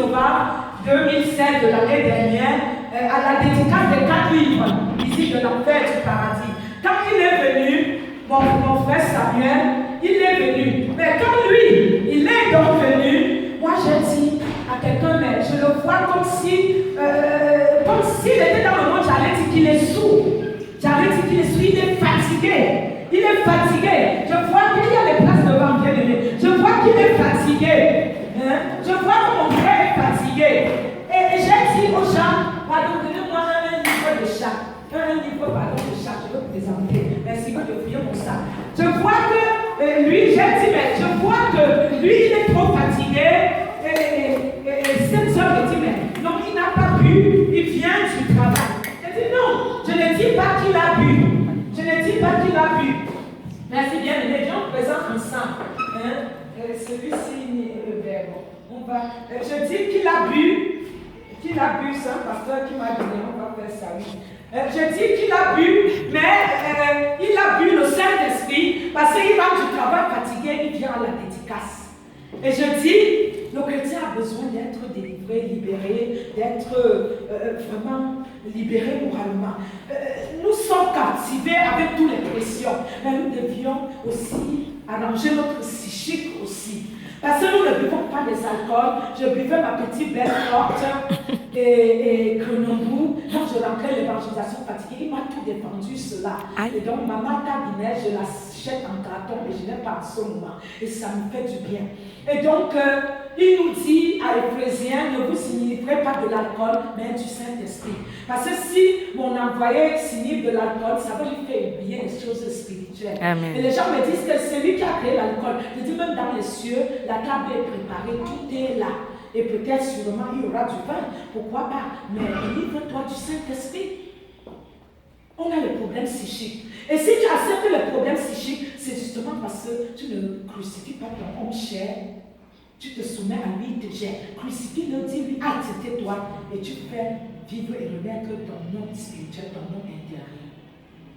novembre 2016 de l'année dernière, à la dédicace des 4 livres, ici de l'enfer du paradis. Quand il est venu, mon frère Samuel, il est venu. Mais quand lui, il est donc venu, moi j'ai dit à quelqu'un, mais je le vois comme s'il était dans le monde, j'allais dire qu'il est sourd. J'allais dire qu'il est sourd, il est fatigué. Il est fatigué. Je vois qu'il y a les places devant, bien aimé. Je vois qu'il est fatigué. Hein? Je vois que mon frère est fatigué. Et j'ai dit aux gens, pardon, donnez-moi un livre de chat. Un livre, pardon, de chat. Je veux vous présenter. Merci que de fouiller mon sac. Je vois que lui, j'ai dit, mais je vois que lui, il est trop fatigué. Et cette soeur me dit, mais non, il n'a pas bu. Il vient du travail. J'ai dit, non, je ne dis pas qu'il a bu. Je ne dis pas qu'il a bu. Merci bien, les gens présents ensemble. Hein? Celui-ci, on va. Je dis qu'il a bu. Qu'il a bu, c'est un pasteur qui m'a donné, on va faire ça. Je dis qu'il a bu, mais il a bu le Saint-Esprit parce qu'il rentre du travail fatigué, il vient à la dédicace. Et je dis, le chrétien a besoin d'être délivré, libéré, d'être vraiment libéré moralement. Nous sommes captivés avec toutes les pressions, mais nous devions aussi arranger notre psychique aussi. Parce que nous ne buvons pas des alcools. Je buvais ma petite belle forte et Cronenbourg. Quand je rentrais l'évangélisation fatiguée, il m'a tout défendu cela. Et donc, maman cabinet, je l'achète en carton et je n'ai pas en ce moment. Et ça me fait du bien. Et donc, il nous dit à Éphésiens, ne vous signifiez pas de l'alcool, mais du Saint-Esprit. Parce que si mon employé signifie de l'alcool, ça va lui faire oublier les choses spirituelles. Amen. Et les gens me disent que c'est lui qui a créé l'alcool. Je dis même dans les cieux, la table est préparée, tout est là. Et peut-être sûrement il y aura du vin, pourquoi pas. Mais délivre-toi du Saint-Esprit. On a les problèmes psychiques. Et si tu acceptes les problèmes psychiques, c'est justement parce que tu ne crucifies pas ton homme cher. Tu te soumets à lui, il te gère. Crucifie-le, dis-lui, accepte-toi. Et tu fais vivre et renaître ton nom spirituel, ton nom intérieur.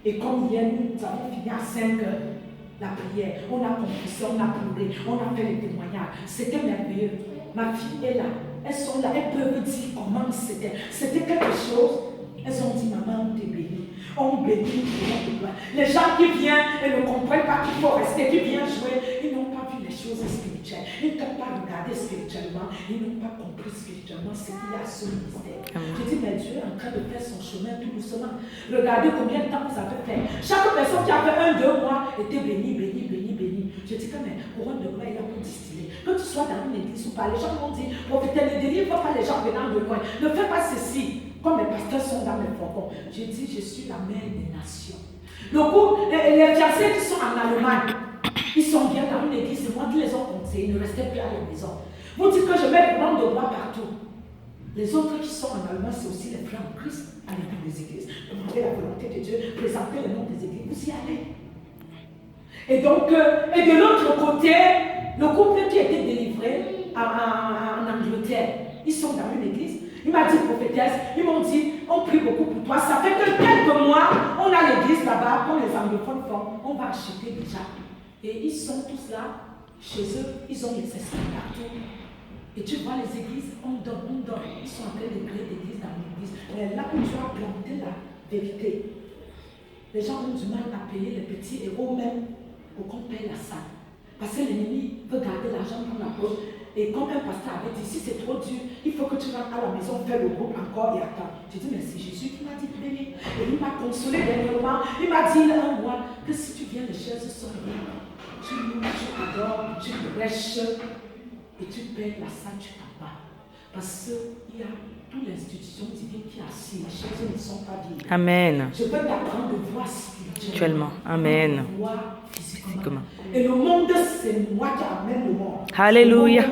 Et comme hier, nous avons fini à 5 heures la prière. On a confessé, on a pleuré, on a fait les témoignages. C'était merveilleux. Ma fille est là. Elles sont là. Elles peuvent dire comment c'était. C'était quelque chose. Elles ont dit, maman, on t'est béni. On bénit le nom de gloire. Les gens qui viennent et ne comprennent pas qu'il faut rester, qui viennent jouer, ils n'ont pas vu les choses spirituelles. Ils ne t'ont pas regardé spirituellement. Ils n'ont pas compris spirituellement ce qu'il y a sur le mystère. Je dis, mais Dieu est en train de faire son chemin tout doucement. Regardez combien de temps vous avez fait. Chaque personne qui a fait 1-2 mois était bénie, bénie, bénie, bénie. Je dis que mais couronne de gloire, il y a pour distiller. Que tu sois dans une église ou pas, les gens vont dire, prophète, ne délivre pas les gens venant de loin. Ne fais pas ceci. Comme les pasteurs sont dans les fourgons, je dis, je suis la mère des nations. Donc, les fiancés qui sont en Allemagne, ils sont bien dans une église, c'est moi qui les ai conseillés, ils ne restaient plus à la maison. Vous dites que je mets le nom de gloire partout. Les autres qui sont en Allemagne, c'est aussi les frères en Christ, allez dans les églises, demandez la volonté de Dieu, présentez le nom des églises, vous y allez. Et donc, et de l'autre côté, le couple qui était délivré en Angleterre, ils sont dans une église. Il m'a dit, prophétesse, ils m'ont dit, on prie beaucoup pour toi. Ça fait que quelques mois, on a l'église là-bas, comme les anglophones font, on va acheter déjà. Et ils sont tous là, chez eux, ils ont les esprits partout. Et tu vois les églises, on donne. Ils sont en train de créer des églises dans l'église. Mais là où tu as planté la vérité, les gens ont du mal à payer les petits héros même pour qu'on paye la salle. Parce que l'ennemi veut garder l'argent dans la poche. Et comme un pasteur avait dit, si c'est trop dur, il faut que tu rentres à la maison, faire le groupe encore et attends. J'ai dit, mais c'est Jésus qui m'a dit de venir. Et il m'a consolé dernièrement. Il m'a dit il y a un mois que si tu viens, les chaises sont là. Tu loues, tu adores, tu prêches et tu payes la salle, tu t'en vas. Parce qu'il y a toute l'institution divine qui est assise. Les chaises ne sont pas vides. Amen. Je veux t'apprendre de voir spirituellement. Amen. De voir physiquement. Et le monde, c'est moi qui amène le monde. Alléluia.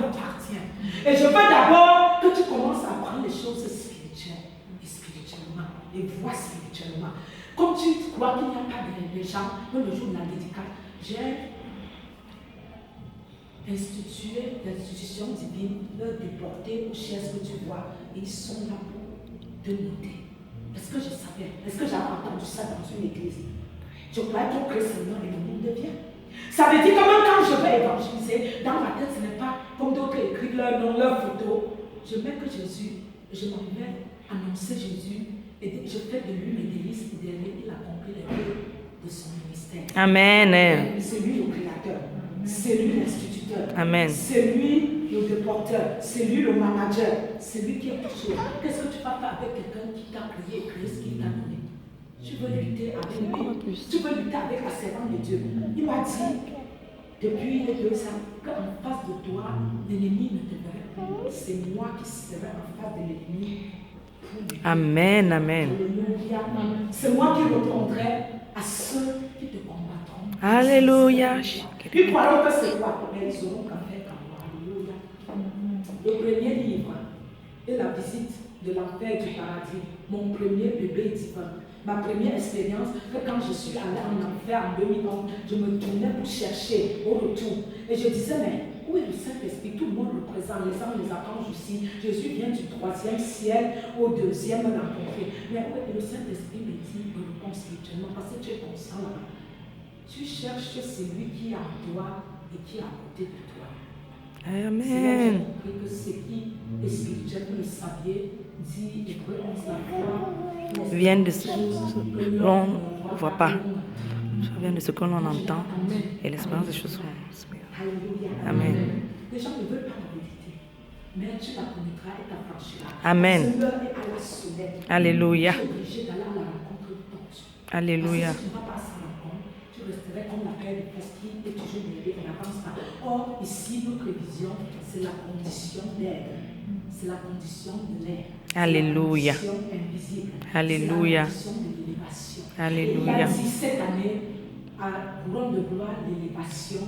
Et je veux d'abord que tu commences à apprendre les choses spirituelles et spirituellement et voir spirituellement. Comme tu crois qu'il n'y a pas de gens, même le jour de la dédicace, j'ai institué l'institution divine, leur déporter aux chaises que tu vois, et ils sont là pour te noter. Est-ce que je savais? Est-ce que j'avais entendu ça dans une église? Je croyais qu'on crée seulement et le monde devient. Ça veut dire que même quand je vais évangéliser, dans ma tête, ce n'est pas comme d'autres écrivent leur nom, leur photo. je mets que Jésus, je m'en vais annoncer Jésus, et je fais de lui mes délices, et derrière, il accomplit les œuvres de son ministère. Amen. C'est lui le créateur, c'est lui l'instituteur, Amen. c'est lui le déporteur, c'est lui le manager, c'est lui qui a touché. Qu'est-ce que tu vas faire avec quelqu'un qui t'a créé et créé ce qu'il t'a donné? Tu veux lutter avec lui, tu veux lutter avec la servante de Dieu. Il m'a dit, depuis les 2 ans, qu'en face de toi, l'ennemi ne te verrait plus. C'est moi qui serai en face de l'ennemi. Amen, amen. C'est moi qui répondrai à ceux qui te combattront. Alléluia. Ils croiront que c'est quoi, mais ils auront qu'à faire comme moi. Alléluia. Le premier livre est la visite de l'enfer du paradis. Mon premier bébé divin. Ma première expérience, que quand je suis allée en enfer en 2011, je me tournais pour chercher au retour. Et je disais, mais où est le Saint-Esprit? Tout le monde le présente, les anges, les archanges aussi. Jésus vient du 3e ciel au 2e rencontrer. Mais où est le Saint-Esprit? Me dit, me répond spirituellement, parce que tu es conscient là. Tu cherches celui qui est en toi et qui est à côté de toi. Amen. J'ai compris que ce qui est spirituel, vous le saviez, dit Hébreu 11, la foi Viennent de ce que l'on ne voit pas. Ça vient de ce que l'on entend et l'espérance des choses sont. Amen. Les gens ne veulent pas la vérité, mais tu la connaîtras et t'affranchiras. Amen. L'heure est à la sonnette. Alléluia. Tu es obligé d'aller à la rencontre de ton Dieu. Alléluia. Parce que si tu ne vas pas à sa rencontre, tu resterais comme la paire de pesquis et toujours mêlé, on n'avance pas. Or, ici, notre vision, c'est la condition d'aide. C'est la condition de l'air. Alléluia. C'est la condition invisible. Alléluia. C'est la condition de l'élévation. Alléluia. Et il a dit cette année, à couronne de gloire, l'élévation,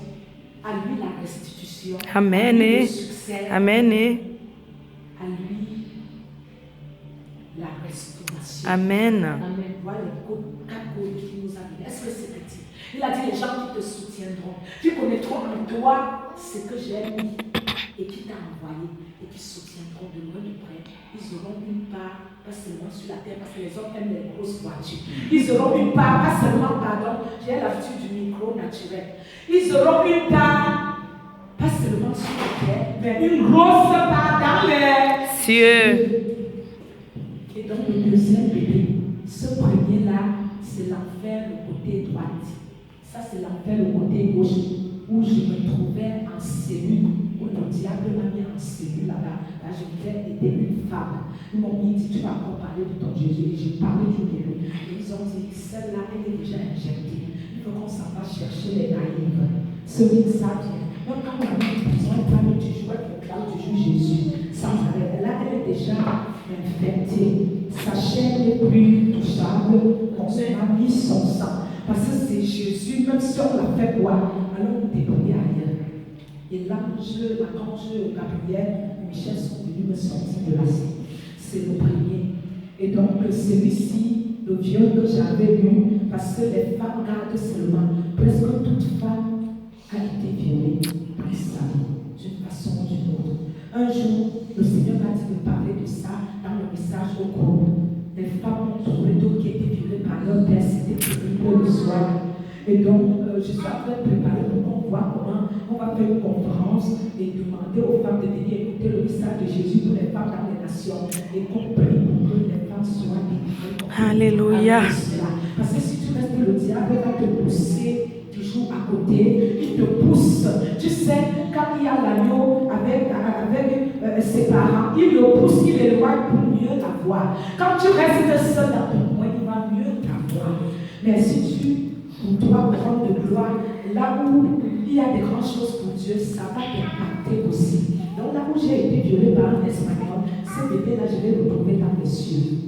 à lui la restitution, Amen. à lui le succès, Amen. à lui la restauration. Amen. Voilà les 4 codes qu'il nous a dit. Est-ce que c'est petit? Il a dit les gens qui te soutiendront, qui connaîtront en toi ce que j'ai mis et qui t'a envoyé et qui soutiendront de loin de près. Ils auront une part, pas seulement sur la terre, parce que les hommes aiment les grosses voitures. Ils auront une part, pas seulement, pardon, j'ai l'habitude du micro naturel. Ils auront une part, pas seulement sur la terre, mais une grosse part dans les Cieux. Et donc le deuxième bébé, ce premier-là, c'est l'enfer, le côté droite. Ça, c'est l'enfer, le côté gauche, où je me trouvais en cellule, où le diable m'a mis en cellule là-bas. Là, je devais aider une femme. Ils m'ont dit, tu vas encore parler de ton Jésus. Et j'ai parlé du bébé. Et ils ont dit, celle-là, elle est déjà injectée. Il faut qu'on s'en va chercher les naïves. Ceux qui savent bien. Même quand on a besoin de parler du jour, là où tu joues Jésus, sans arrêt. Là, elle est déjà infectée. Sa chair n'est plus touchable. On a mis son sang. Parce que c'est Jésus, même si on l'a fait boire, alors on débrouille ailleurs. Et l'archange Gabriel et Michel sont venus me sortir de la scène. C'est le premier. Et donc, celui-ci, le viol que j'avais eu, parce que les femmes gardent seulement, presque toute femme a été violée dans sa vie, d'une façon ou d'une autre. Un jour, le Seigneur m'a dit de parler de ça dans le message au groupe. Les femmes ont trouvé d'autres qui étaient violées par leur père, c'était terrible le soir. Et donc, je suis en train de préparer pour qu'on voit comment on va faire une conférence et demander aux femmes de venir écouter le message de Jésus pour les femmes dans les nations et qu'on prie pour que les femmes soient délivrées. Alléluia. Parce que si tu restes, le diable va te pousser toujours à côté, il te pousse. Tu sais, quand il y a l'agneau avec ses parents, il le pousse, il l'éloigne pour mieux t'avoir. Quand tu restes seul dans ton coin, il va mieux t'avoir. Mais si tu dois prendre de gloire, là où il y a des grandes choses pour Dieu, ça va t'impacter aussi. Donc là où j'ai été violée par un Espagnol, ce bébé-là, je l'ai retrouvé dans les cieux.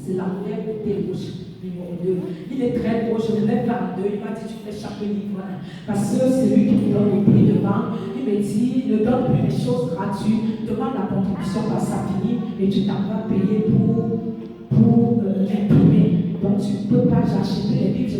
C'est l'enfer côté rouge. Numéro 2. Il est très beau, je ne l'ai pas en deux. Il m'a dit, tu fais chaque livre. Parce que c'est lui qui me donne le prix devant. Il me dit, ne donne plus les choses gratuites. Demande la contribution quand ça finit et tu t'en vas payer pour imprimer. Donc tu ne peux pas, j'achetais les livres,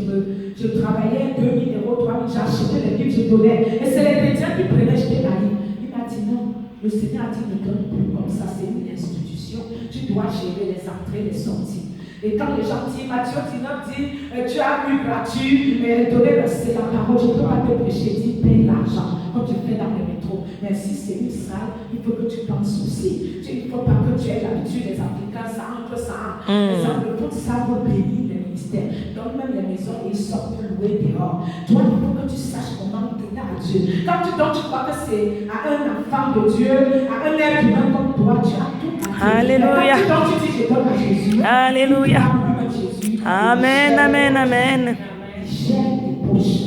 je travaillais 2 000 €, 3 000, j'achetais les livres, je donnais. Et c'est les chrétiens qui prenaient, j'étais naïf. Il m'a dit non, le Seigneur a dit ne donne plus comme ça, c'est une institution. Tu dois gérer les entrées, les sorties. Et quand les gens disent, Matthieu 19 dit, tu as eu gratuit, mais donner, c'est la parole, je ne peux pas te prêcher, dis, paye l'argent, comme tu fais dans les métros. Mais si c'est une salle, il faut que tu penses aussi. Il ne faut pas que tu aies l'habitude des Africains, ça entre ça. Exemple, toute ça pour bénir le ministère. Donc même les maisons, ils sortent louer dehors. Toi, il faut que tu saches comment donner à Dieu. Quand tu donnes, tu crois que c'est à un enfant de Dieu, à un être humain comme toi, tu as tout à Dieu. Alléluia. Quand tu dis, je donne à Jésus. Alléluia. Jésus. Amen, amen, amen. Gère les poches.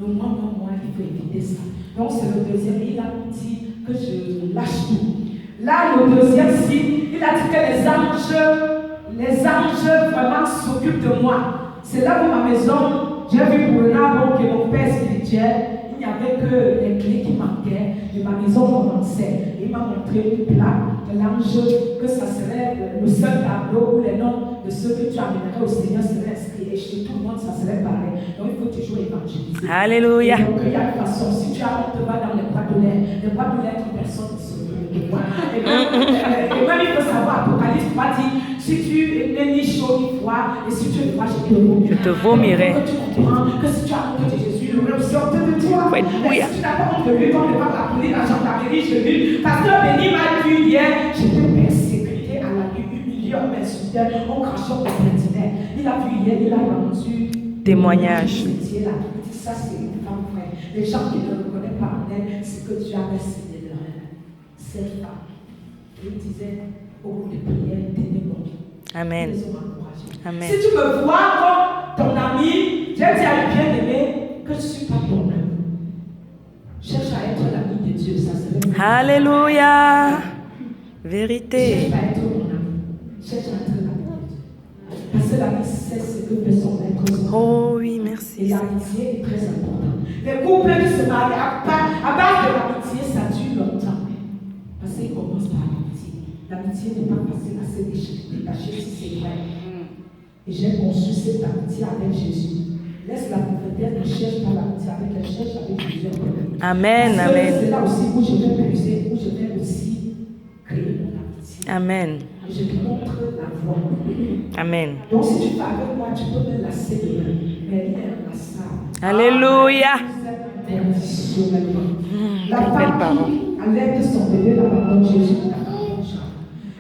Donc, moi, il faut éviter ça. Donc, c'est le deuxième. Il a dit que je lâche tout. Là, le deuxième signe, il a dit que les anges vraiment s'occupent de moi. C'est là où ma maison, j'ai vu pour un arbre que mon père spirituel, il n'y avait que les clés qui manquaient. Et ma maison commençait. Il m'a montré une plaque de l'ange, que ça serait le seul tableau où les noms de ceux que tu amènerais au Seigneur seraient inscrits. Et chez tout le monde, ça serait pareil. Donc il faut toujours évangéliser. Alléluia. Donc il y a une façon. Si tu as honte, va dans les boîtes de lettres, personne ne se de toi. Et même il faut savoir, Apocalypse 3 dit, si tu n'es ni chaud ni froid, et si tu es froid, je te vomirai. Que tu comprends que si tu as honte de Jésus, il aurait aussi honte de toi. Mais si tu n'as pas honte de lui, comme ne pas l'appeler la gendarmerie, je lui. Pasteur Béni m'a dit hier, j'étais persécuté à la nuit, humilié, on m'insultait, on crachait, on m'intimidait. Il a vu hier, il a rendu témoignage. Il dit ça, c'est une femme vraie. Les gens qui ne le reconnaissent pas en elle, c'est que Dieu avait signé de elle. Cette femme, il disait au cours de prière, tenez bon. Amen. Amen. Si tu me vois comme ton ami, j'ai dit à une bien-aimée que je ne suis pas ton ami. Cherche à être l'ami de Dieu, ça serait. Alléluia. Vérité. Cherche à être mon ami. Cherche à être l'ami de Dieu. Parce que l'ami sait ce que fait son être. Oh oui, merci. Et l'amitié est très importante. Les couples qui se marient à base de l'amitié, ça dure longtemps. Parce qu'ils commencent par l'amitié. L'amitié n'est pas facile à se détacher si c'est vrai. Et j'ai conçu cette amitié avec Jésus. Laisse la prophétesse ne cherche pas l'amitié avec elle, cherche avec Jésus. Amen, parce amen. C'est là aussi où je vais puiser, où je vais aussi créer mon amitié. Amen. Et je te montre la voie. Amen. Donc si tu parles avec moi, tu peux me lasser de main. Mais il est inlassable. Alléluia. La femme qui allait son bébé dans la main de Jésus,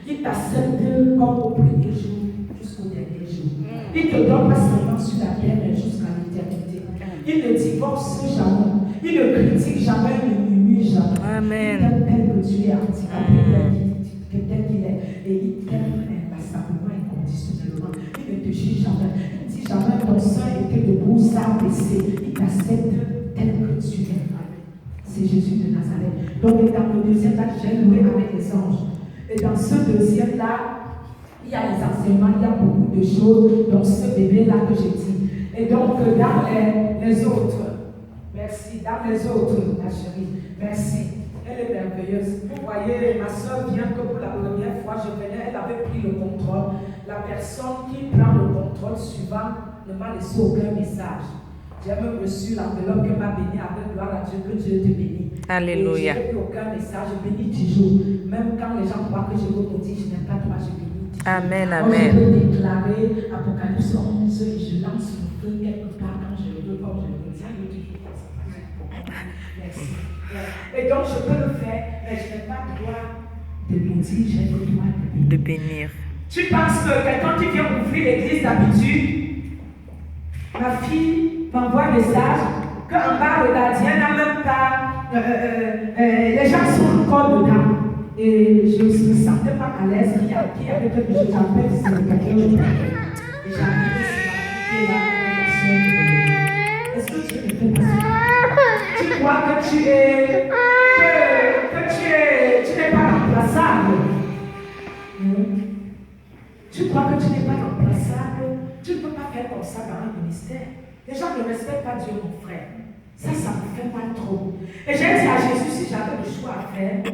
il t'accepte comme au premier jour jusqu'au dernier jour. Il ne te donne pas seulement sur la terre, mais jusqu'à l'éternité. Il ne divorce jamais. Il ne critique jamais, il ne murmure jamais. Amen. Il t'aime tel que tu es, tel qu'il est. Et il t'aime inlassablement, inconditionnellement. Il ne te juge jamais. Il ne dit jamais ton sang était debout, ça baissé. Il t'accepte tel que tu es. C'est Jésus de Nazareth. Donc, dans le deuxième là, j'ai loué avec les anges. Et dans ce deuxième là, il y a les enseignements, il y a beaucoup de choses dans ce bébé là que j'ai dit. Et donc, dans les autres, merci, dans les autres, ma chérie, merci. Elle est merveilleuse. Vous voyez, ma soeur vient que pour la première fois, je venais, elle avait pris le contrôle. La personne qui prend le contrôle suivant ne m'a laissé aucun message. J'ai même reçu l'enveloppe que m'a béni avec gloire à Dieu, que Dieu te bénit. Alléluia. Et je n'ai plus aucun message, je bénis toujours. Même quand les gens croient que je vous dis, je n'aime pas toi, je bénis. Amen, Moi, amen. je peux déclarer Apocalypse 11 et je lance le feu quelque part quand je le veux, comme je le veux. Ça veut toujours faire ça. Merci. Et donc, je peux le faire, mais je n'ai pas le droit de bénir, j'ai le droit de bénir. Tu penses que quelqu'un qui vient ouvrir l'église d'habitude, ma fille m'envoie un message qu'en bas, le gardien n'a même pas. Les gens sont encore dedans. Et je ne me sentais pas à l'aise. Qui avait quelque chose à faire, c'est quelqu'un de bien. Et j'arrive sur ma fille là, est-ce que tu me fais passer? Tu crois que tu n'es pas remplaçable? Tu crois que tu n'es pas remplaçable? Tu ne peux pas faire comme ça dans un ministère. Les gens ne respectent pas Dieu, mon frère. Ça me fait pas trop. Et j'ai dit à Jésus, si j'avais le choix à faire,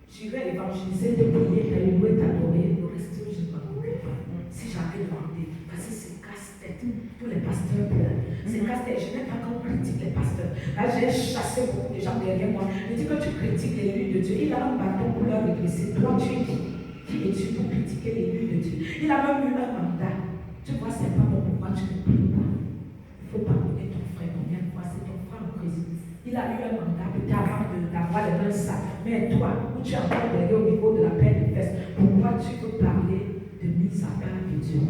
j'irais évangéliser, te prier, te louer, t'adorer, le reste, je ne m'en occupe pas. Si j'avais demandé, parce que c'est casse-tête. Tous les pasteurs pleurent. C'est casse-tête. Je n'aime pas qu'on critique les pasteurs. Là, j'ai chassé beaucoup de gens derrière moi. Je dis que tu critiques l'élu de Dieu. Il a un bâton pour leur régresser. Toi, tu es qui es-tu pour critiquer l'élu de Dieu? Il a même eu un mandat. Tu vois, c'est pas bon pourquoi tu ne pries pas. Il faut pardonner ton frère. Combien de fois c'est ton frère en Christ? Il a eu un mandat peut-être avant d'avoir les mains sales. Mais toi, où tu es encore derrière au niveau de la paix des fesses, pourquoi tu veux parler de mise à part de Dieu?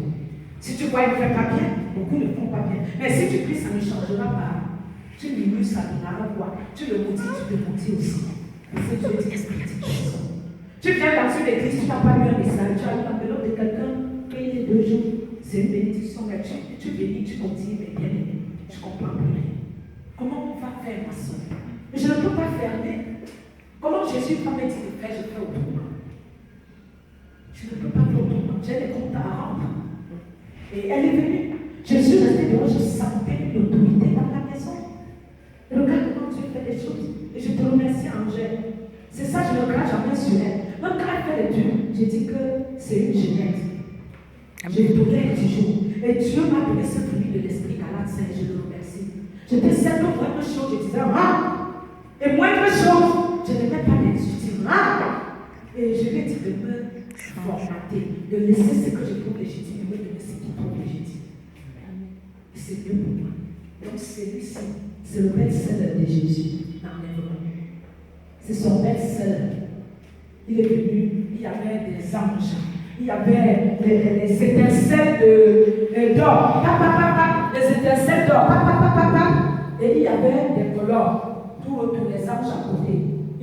Si tu vois, il ne fait pas bien, beaucoup ne font pas bien. Mais si tu pries, ça ne changera pas. Tu minues, ça donnera quoi? Tu le motives, tu te motives aussi. Parce que Dieu dit petite chose. Tu viens dans une église, tu n'as pas eu un message, tu as eu l'enveloppe de quelqu'un qui est 2 jours. C'est une bénédiction, mais tu bénis, tu continues, mais bien aimé. Je ne comprends plus rien. Comment on va faire, ma soeur? Je ne peux pas fermer. Comment Jésus va me dire de faire, je fais autrement. Je ne peux pas faire autrement. J'ai des comptes à rendre. Et elle est venue. Je suis restée dehors, je sentais une autorité dans la maison. Et regarde comment Dieu fait des choses. Et je te remercie, Angèle. C'est ça, je ne regarde jamais sur elle. Même quand elle fait les durs, j'ai dit que c'est une génette. Je tournais toujours. Et Dieu m'a donné ce fruit de l'esprit Galate 5, je le remercie. J'étais celle de moindre chose, je disais, ah! Et moindre chose, je n'aimais pas les utiliser. Ah! Et je lui ai dit de me formater, de laisser ce que je trouve légitime et me donner ce qui trouve légitime. Et c'est mieux pour moi. Donc celui-ci, c'est le best-seller de Jésus dans l'enlèvement. C'est son best-seller. Il est venu, il y avait des anges. Il y avait les étincelles d'or, les étincelles d'or, et il y avait des colonnes, tous les anges à côté.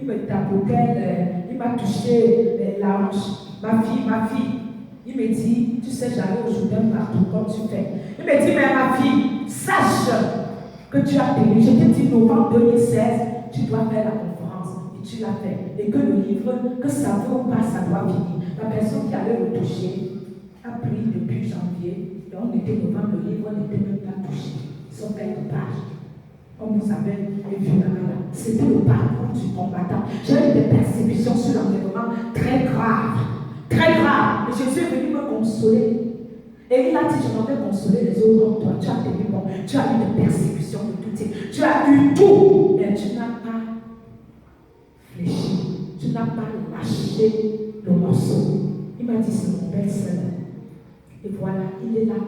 Il me tapotait, il m'a touché la hanche. Ma fille, il me dit, tu sais, j'allais au Jourdain partout, comme tu fais. Il me dit, mais ma fille, sache que tu as tenu. Je t'ai dit, novembre 2016, tu dois faire la conférence. Et tu l'as fait. Et que le livre, que ça veut ou pas, ça doit finir. La personne qui allait le toucher a pris depuis janvier. Et on était novembre, le livre n'était même pas touché. Ils sont quelques pages. Comme vous savez, c'était le parcours du combattant. J'ai eu des persécutions sur l'environnement très graves. Très graves. Et Jésus est venu me consoler. Et il a dit, je m'en vais consoler les autres comme toi. Tu as tenu bon. Tu as eu des persécutions de tout type. Tu as eu tout. Mais tu n'as pas fléchi. Tu n'as pas lâché le morceau. Il m'a dit, c'est mon best-seller. Et voilà, il est là.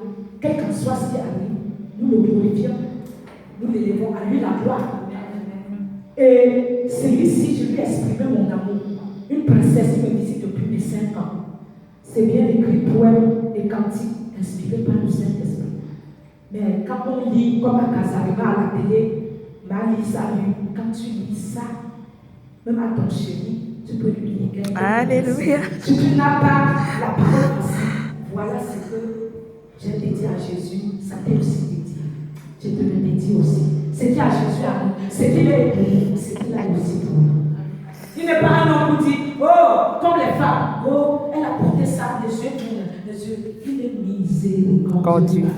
Quel qu'en soit ce qui arrive, nous le glorifions. Nous l'élevons à lui la gloire. Et celui-ci, je lui ai exprimé mon amour. Une princesse qui me visite depuis mes 5 ans. C'est bien écrit poèmes et cantiques inspirés par le Saint-Esprit. Mais quand on lit, comme à Casarima à la télé, Malisa lu, quand tu lis ça, même à ton chéri, tu peux lui lire quelque chose. Alléluia. Si tu n'as pas la parole aussi, voilà ce que j'ai dédié à Jésus, ça t'est aussi dédié. Je te le dédie aussi. Ce qui a Jésus à nous, ce qu'il est pour nous, ce qu'il a aussi pour nous. Il n'est pas un homme qui dit, oh, comme les femmes, oh, elle a porté ça, les yeux tournent, les yeux. Il est miséricordieux.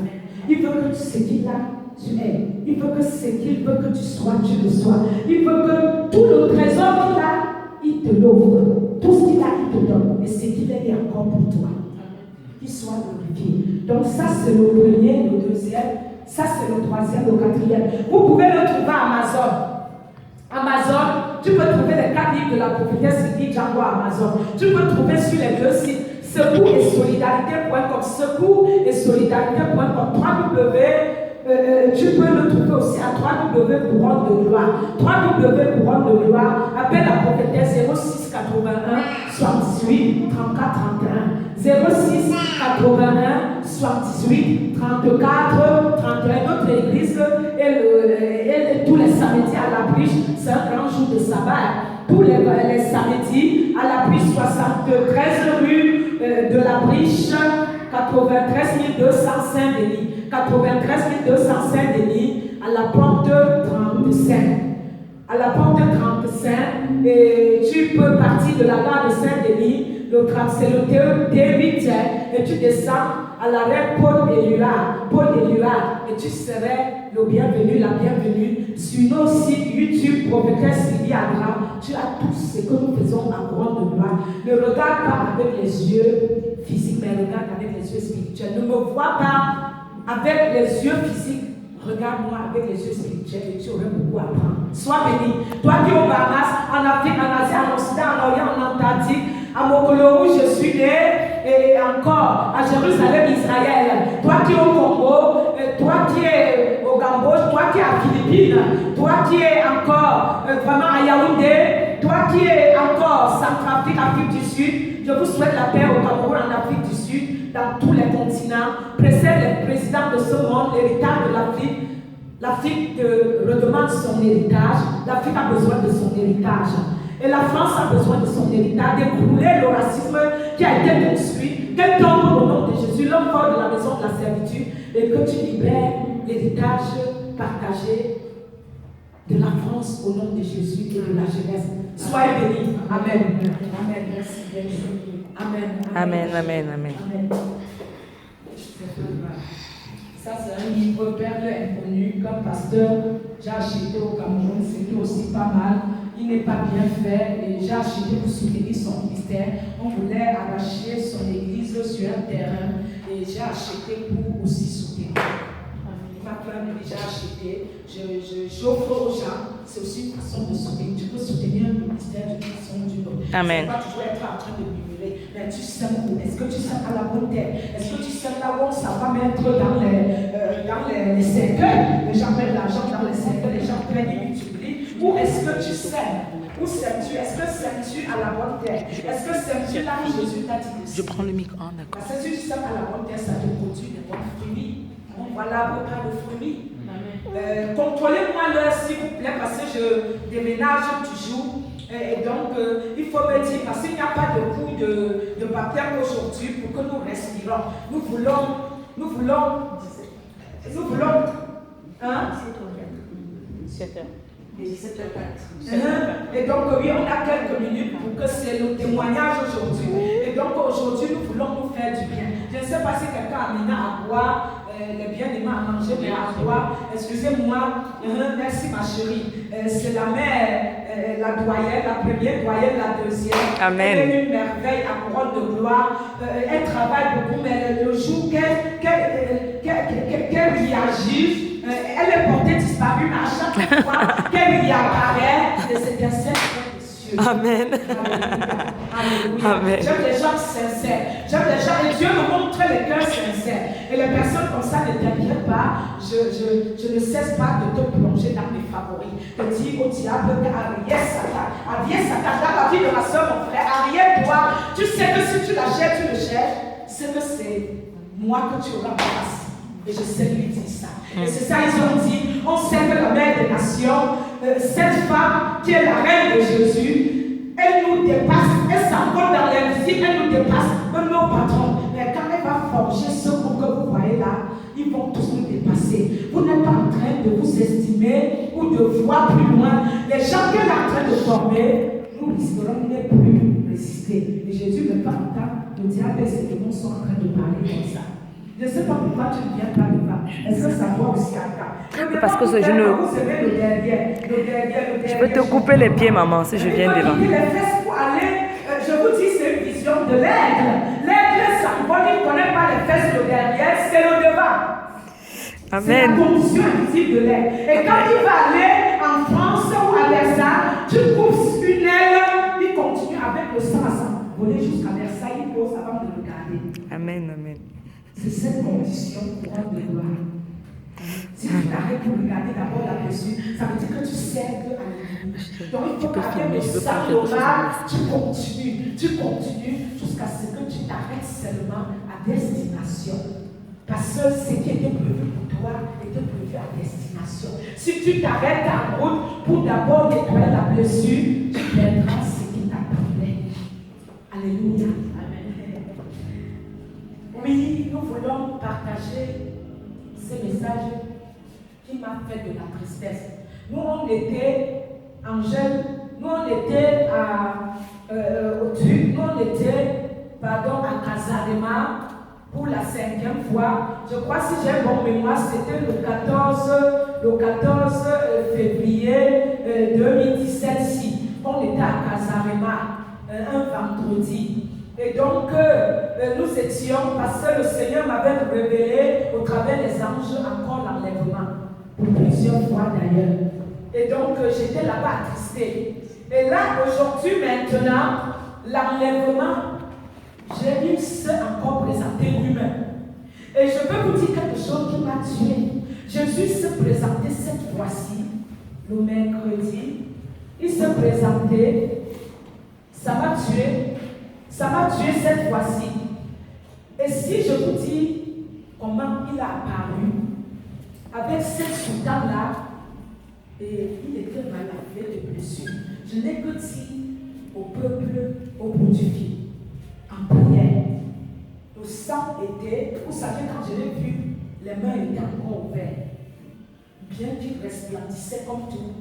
Il veut que ce qu'il a, tu es. Il veut que ce qu'il veut que tu sois, tu le sois. Il veut que tout le trésor qu'il a, il te l'offre. Tout ce qu'il a, il te donne. Et ce qu'il est, est encore pour toi. Qu'il soit glorifié. Donc ça, c'est le premier, le deuxième. Ça, c'est le troisième, le quatrième. Vous pouvez le trouver à Amazon. Amazon, tu peux trouver les 4 livres de la prophétesse Sylvie Django à Amazon. Tu peux trouver sur les 2 sites, secours et solidarité.com, secours et solidarité.com, tu peux le trouver aussi à www.couronne de gloire. www.couronne de gloire, appelle la prophétesse 06 81 68 34 31. 06 81 68 34 31. Notre église et tous les samedis à la Briche, c'est un grand jour de sabbat. Tous les samedis à la Briche 73 rue de la Briche, 93 200 Saint-Denis. 93 200 Saint-Denis, à la porte 35. À la porte 35, et tu peux partir de la gare de Saint-Denis, c'est le T8, et tu descends à l'arrêt Paul Éluard, et tu serais le bienvenu, la bienvenue sur nos sites YouTube, prophétesse Sylvie Abraham. Tu as tout ce que nous faisons à couronne de gloire. Ne regarde pas avec les yeux physiques, mais regarde avec les yeux spirituels. Ne me vois pas avec les yeux physiques, regarde-moi avec les yeux spirituels et tu aurais beaucoup à apprendre. Sois béni. Toi qui es au Bahamas, en Afrique, en Asie, en Occident, en Orient, en Antarctique, à Mokolo où je suis né, et encore à Jérusalem, Israël. Toi qui es au Congo, toi qui es au Cambodge, toi qui es à Philippines, toi qui es encore vraiment à Yaoundé, toi qui es encore Centrafrique, Afrique du Sud, je vous souhaite la paix au Cameroun, en Afrique du Sud, dans tous les continents. Précède les présidents de ce monde, l'héritage de l'Afrique. L'Afrique redemande son héritage. L'Afrique a besoin de son héritage. Et la France a besoin de son héritage, d'écrouler le racisme qui a été construit, qu'elle tombe au nom de Jésus, l'homme fort de la maison de la servitude, et que tu libères l'héritage partagé de la France au nom de Jésus et de la jeunesse. Soyez bénis. Amen. Amen. Merci. Amen. Amen, amen, amen. Amen. Ça, c'est un livre Perle inconnue qu'un pasteur j'ai acheté au Cameroun. C'était aussi pas mal. Il n'est pas bien fait et j'ai acheté pour soutenir son ministère. On voulait arracher son église sur un terrain et j'ai acheté pour aussi soutenir. Ma femme a déjà acheté. J'offre aux gens. C'est aussi une façon de soutenir. Tu peux soutenir un ministère d'une façon ou d'une autre. Amen. Tu ne vas pas toujours être en train de murmurer. Mais tu sèmes où? Est-ce que tu sèmes à la bonne terre? Est-ce que tu sèmes là où ça va mettre dans les cercueils? Les gens mettent l'argent dans les cercueils, les gens prennent et multiplient. Ou est-ce que tu sèmes? Où sèmes-tu? Est-ce que sèmes-tu à la bonne terre? Est-ce que sèmes-tu là où Jésus t'a dit de Je prends le micro, d'accord. Parce que si tu sèmes à la bonne terre, ça te produit des bons fruits. Voilà beaucoup de fruits. Contrôlez-moi l'heure s'il vous plaît parce que je déménage toujours et donc il faut me dire parce qu'il n'y a pas de coup de papier aujourd'hui pour que nous respirons. Nous voulons hein? 7 heures. Et donc oui, on a quelques minutes pour que c'est le témoignage aujourd'hui. Et donc aujourd'hui, nous voulons nous faire du bien. Je ne sais pas si quelqu'un a amené à boire, les bien-aimés à manger, mais à boire. Excusez-moi, merci ma chérie. C'est la mère, la doyenne, la première doyenne, la deuxième. Amen. Elle est une merveille à couronne de gloire. Elle travaille beaucoup, mais le jour qu'elle réagit, elle est portée disparue, mais à chaque fois qu'elle y apparaît, c'est un cercle précieux. Amen. Alléluia. Amen. J'aime les gens sincères. J'aime les gens, et Dieu me montre les cœurs sincères. Et les personnes comme ça ne t'inquiètent pas. Je ne cesse pas de te plonger dans mes favoris. De dire au diable qu'arrière Satan, dans la vie de ma soeur, mon frère, arrière-toi. Tu sais que si tu la cherches, tu le cherches. C'est que c'est moi que tu auras en face. Et je sais lui dire ça. Et c'est ça, ils ont dit, on sait que la mère des nations, cette femme qui est la reine de Jésus, elle nous dépasse, elle s'envole dans l'invisible, elle nous dépasse, même nos patrons. Mais quand elle va forger ce que vous voyez là, ils vont tous nous dépasser. Vous n'êtes pas en train de vous estimer ou de voir plus loin. Les gens qu'elle est en train de former, nous risquerons de ne plus résister. Et Jésus ne parle pas, le diable et ses démons sont en train de parler comme ça. Je ne sais pas pourquoi tu ne viens pas devant. Est-ce que ça va aussi à cas? Parce que je ne... Je peux te couper les pieds, maman, si je viens devant. Les fesses pour aller, je vous dis, c'est une vision de l'aigle. L'aigle s'envole, il ne connaît pas les fesses, le derrière, c'est le devant. Amen. C'est la condition invisible de l'aigle. Et quand il va aller en France ou à Versailles, tu coupes une aile, il continue avec le sang à s'envoler jusqu'à Versailles, il pose avant de regarder. Amen, amen. C'est cette condition couronne de gloire. Si tu t'arrêtes pour regarder d'abord là-dessus, ça veut dire que tu sers Dieu à l'ennemi. Donc il faut qu'avec le sang oral, tu continues jusqu'à ce que tu t'arrêtes seulement à destination. Parce que ce qui était prévu pour toi était prévu à destination. Si tu t'arrêtes en route pour d'abord nettoyer la blessure, tu perdras ce qui t'attendait. Alléluia. Oui, nous voulons partager ce message qui m'a fait de la tristesse. Nous, on était en jeûne, nous, on était au truc, nous, on était, à Casarema pour la 5e fois. Je crois, si j'ai bon mémoire, c'était le 14 février 2017. On était à Casarema un vendredi. Et donc, nous étions, parce que le Seigneur m'avait révélé au travers des anges encore l'enlèvement, pour plusieurs fois d'ailleurs. Et donc, j'étais là-bas attristée. Et là, aujourd'hui, maintenant, l'enlèvement, j'ai eu ce encore présenté lui-même. Et je peux vous dire quelque chose qui m'a tué. Jésus se présentait cette fois-ci, le mercredi. Il se présentait, ça m'a tué cette fois-ci. Et si je vous dis comment il a apparu, avec cette soutane-là, et il était mal lavé de blessures. Je n'ai que dit au peuple, au bout du fil, en prière. Le sang était, vous savez, quand je l'ai vu, les mains étaient encore ouvertes, bien qu'il resplendissait comme tout.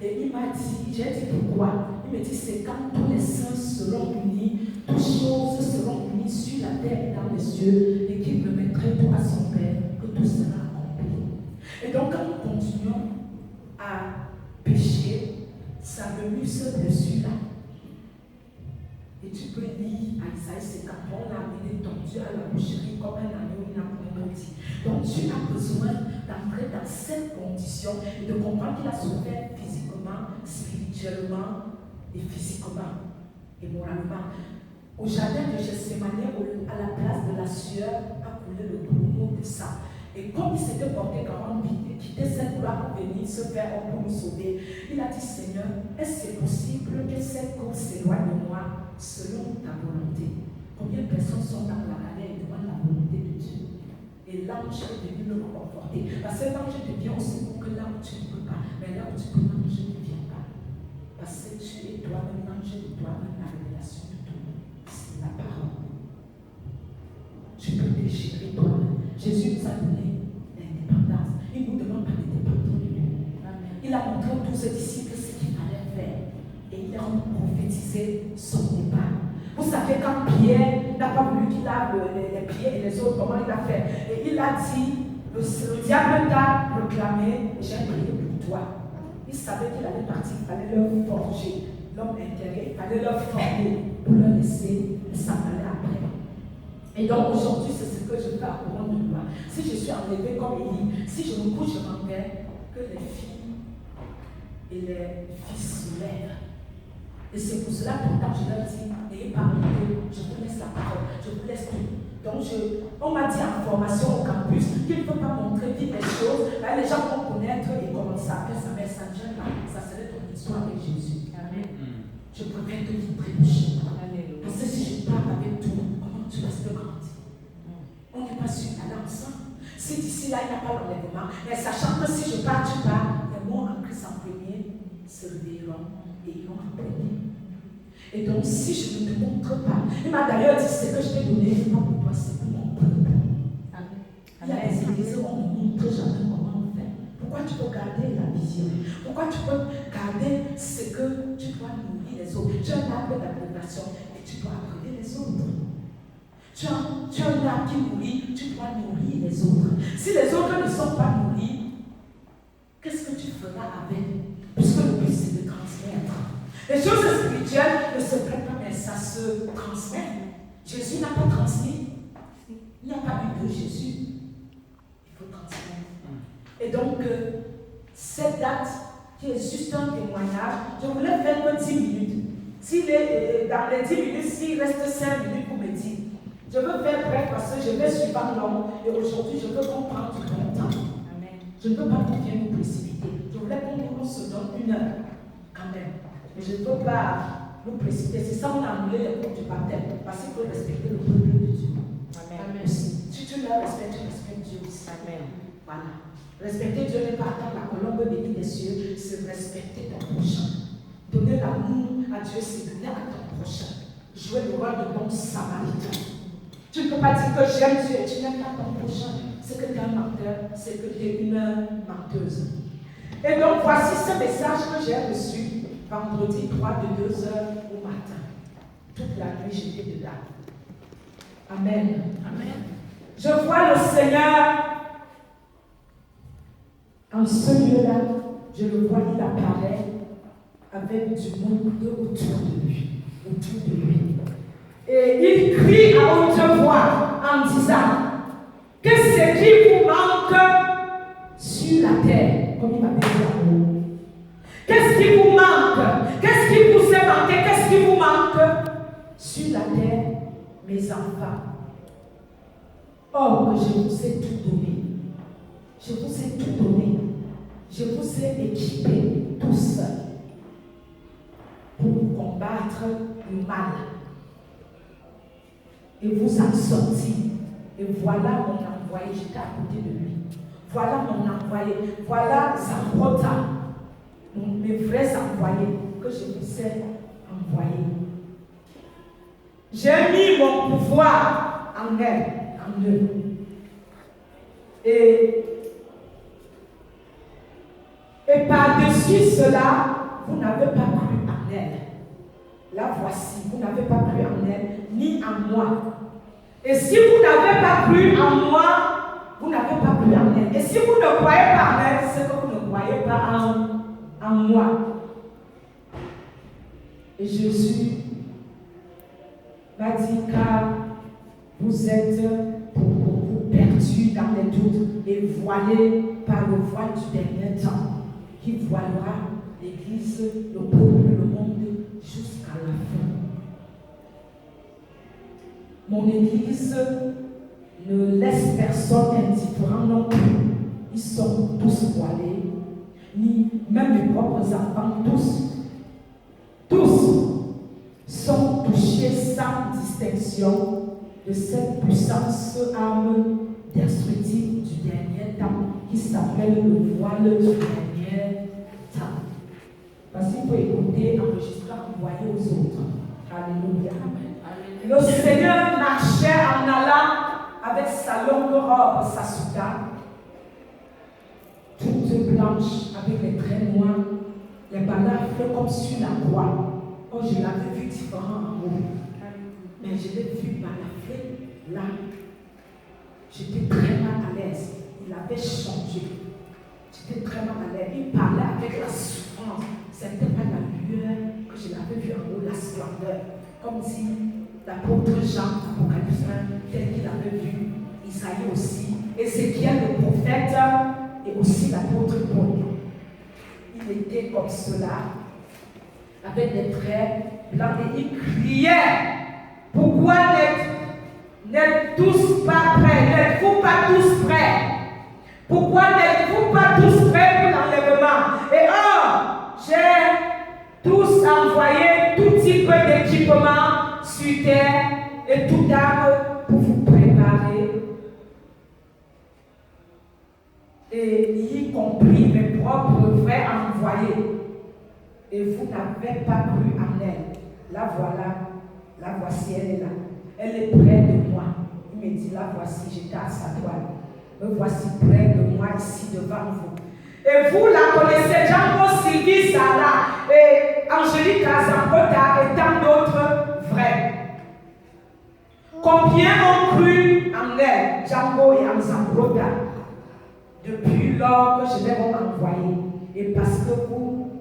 Et il m'a dit, j'ai dit pourquoi? Il me dit, c'est quand tous les saints seront unis, toutes choses seront unies sur la terre et dans les cieux, et qu'il remettrait tout à son Père, que tout sera accompli. Et donc, quand nous continuons à pécher, ça me lit ce dessus-là. Et tu peux lire à Isaïe 50, on a amené ton Dieu à la boucherie comme un agneau, il n'a point menti. Donc tu as besoin d'entrer dans cette condition et de comprendre qu'il a souffert physiquement, spirituellement et physiquement et moralement. Au jardin de Gethsémani, à la place de la sueur, a coulé le bouillon de sang. Et comme il s'était porté comme il quittait cette gloire pour venir se faire homme pour nous sauver, il a dit, Seigneur, est-ce que c'est possible que cette coupe s'éloigne de moi selon ta volonté? Combien de personnes sont dans la galère et demandent la volonté de Dieu? Et l'ange est venu le conforter. Parce que l'ange devient aussi pour que là où tu ne peux pas, mais là où tu peux, l'ange ne vient pas. Parce que tu es toi-même, l'ange de toi-même, la révélation de tout. C'est la parole. Tu peux déchirer toi-même. Jésus nous a donné l'indépendance. Il ne nous demande pas d'être dépendant de lui. Il a montré aux 12 disciples ce qu'il fallait faire. Et il a prophétisé son départ. Vous savez, quand Pierre n'a pas voulu qu'il lave les pieds et les autres, comment il a fait? Et il a dit, le diable t'a proclamé, j'ai prié pour toi. Il savait qu'il allait partir, il fallait leur forger l'homme intérieur, il fallait leur former pour leur laisser s'en aller après. Et donc aujourd'hui, c'est ce que je fais à courant de loi. Si je suis enlevée comme Élie, si je me couche, je m'en vais, que les filles et les fils se lèvent. Et c'est pour cela, pourtant, je leur dis, n'ayez pas honte, je vous laisse la parole, je vous laisse tout. Donc, on m'a dit en formation au campus qu'il ne faut pas montrer vite les choses. Là, les gens vont connaître et commencer à faire ça, mais ça ne gêne pas. Ça serait ton histoire avec Jésus. Amen. Je préfère te livrer le chemin. Parce que si je parle avec tout, comment tu restes grandi? On n'est pas sûr d'aller ensemble. Si d'ici là, il n'y a pas l'enlèvement, mais sachant que si je pars, tu pars, les mots en Christ en premier se réveilleront et ils vont en premier. Et donc, si je ne te montre pas, il m'a d'ailleurs dit, ce que je t'ai donné, ce n'est pas pour toi, c'est pour mon peuple. Il y a des églises où on ne montre jamais comment on fait. Pourquoi tu peux garder la vision? Pourquoi tu peux garder ce que tu dois nourrir les autres? Tu as un arbre d'approbation et tu dois apprendre les autres. Tu as un arbre qui nourrit, tu dois nourrir les autres. Si les autres ne sont pas nourris, qu'est-ce que tu feras avec? Puisque le but c'est de transmettre. Les choses spirituelles ne se prennent pas, mais ça se transmet. Jésus n'a pas transmis. Il n'y a pas eu de Jésus. Il faut transmettre. Et donc, cette date, qui est juste un témoignage, je voulais faire que 10 minutes. S'il est dans les 10 minutes, s'il reste 5 minutes pour me dire, je veux faire bref parce que je vais suivre l'homme. Et aujourd'hui, je veux qu'on prenne du bon temps. Amen. Je ne veux pas qu'on vienne nous précipiter. Je voulais qu'on se donne 1 heure quand même. Mais je ne peux pas nous précipiter. C'est ça qu'on a annulé les cours du baptême. Parce qu'il faut respecter le peuple de Dieu. Amen. Aussi. Si tu le respectes, tu respectes Dieu aussi. Amen. Voilà. Respecter Dieu n'est pas attendre la colombe bénie des cieux, c'est respecter ton prochain. Donner l'amour à Dieu, c'est donner à ton prochain. Jouer le rôle de bon samaritain. Tu ne peux pas dire que j'aime Dieu et tu n'aimes pas ton prochain. C'est que tu es un menteur, c'est que tu es une menteuse. Et donc voici ce message que j'ai reçu vendredi 3 de 2h au matin. Toute la nuit, j'étais dedans. Amen. Amen. Je vois le Seigneur en ce lieu-là. Je le vois, il apparaît avec du monde autour de lui. Autour de lui. Et il crie à haute voix en disant, qu'est-ce qui vous manque sur la terre, comme il m'avait dit en haut. Qu'est-ce qui vous manque? Qu'est-ce qui vous est manqué? Qu'est-ce qui vous manque sur la terre, mes enfants? Or que je vous ai tout donné. Je vous ai tout donné. Je vous ai équipés tous pour combattre le mal. Et vous en sorti. Et voilà mon envoyé. J'étais à côté de lui. Voilà mon envoyé. Voilà Zambrota, mes vrais envoyés que je vous ai envoyés. J'ai mis mon pouvoir en elle, en eux. Et par-dessus cela, vous n'avez pas cru en elle. La voici, vous n'avez pas cru en elle, ni en moi. Et si vous n'avez pas cru en moi, vous n'avez pas cru en elle. Et si vous ne croyez pas en elle, c'est que vous ne croyez pas en moi. Et Jésus m'a dit, car vous êtes pour beaucoup perdus dans les doutes et voilés par le voile du dernier temps, qui voilera l'Église, le peuple, le monde jusqu'à la fin. Mon Église ne laisse personne indifférent non plus. Ils sont tous voilés, ni même mes propres enfants, tous sont touchés sans distinction de cette puissance âme destructive du dernier temps qui s'appelle le voile du dernier temps. Parce qu'il faut écouter, enregistrer, envoyer aux autres. Alléluia. Le Seigneur marchait en allant avec sa longue robe, sa soutane, toute blanche, avec les traits noirs, les balafres comme sur la croix. Oh, je l'avais vu différent en haut. Mais je l'ai vu balafré là. J'étais très mal à l'aise. Il avait changé. J'étais très mal à l'aise. Il parlait avec la souffrance. C'était pas la lueur que je l'avais vu en haut, la splendeur. Comme si l'apôtre Jean, Apocalypse 1, tel qu'il avait vu, Isaïe aussi, Ézéchiel le prophète et aussi l'apôtre Paul. Il était comme cela, avec des traits blancs et il criait. Pourquoi n'êtes tous pas prêts? N'êtes-vous pas tous prêts? Pourquoi n'êtes-vous pas tous prêts pour l'enlèvement? Et j'ai tous envoyé tout type d'équipement sur terre et toute arme pour vous préparer. Et y compris mes propres vrais envoyés. Et vous n'avez pas cru en elle. La voilà, la voici, elle est là. Elle est près de moi. Il me dit, la voici, j'étais à sa droite. Me voici près de moi, ici devant vous. Et vous la connaissez, Django, Sylvie, Sarah, et Angélique Azambota et tant d'autres vrais. Combien ont cru en elle, Django et Azambota, depuis lors que je les ai envoyés? Et parce que vous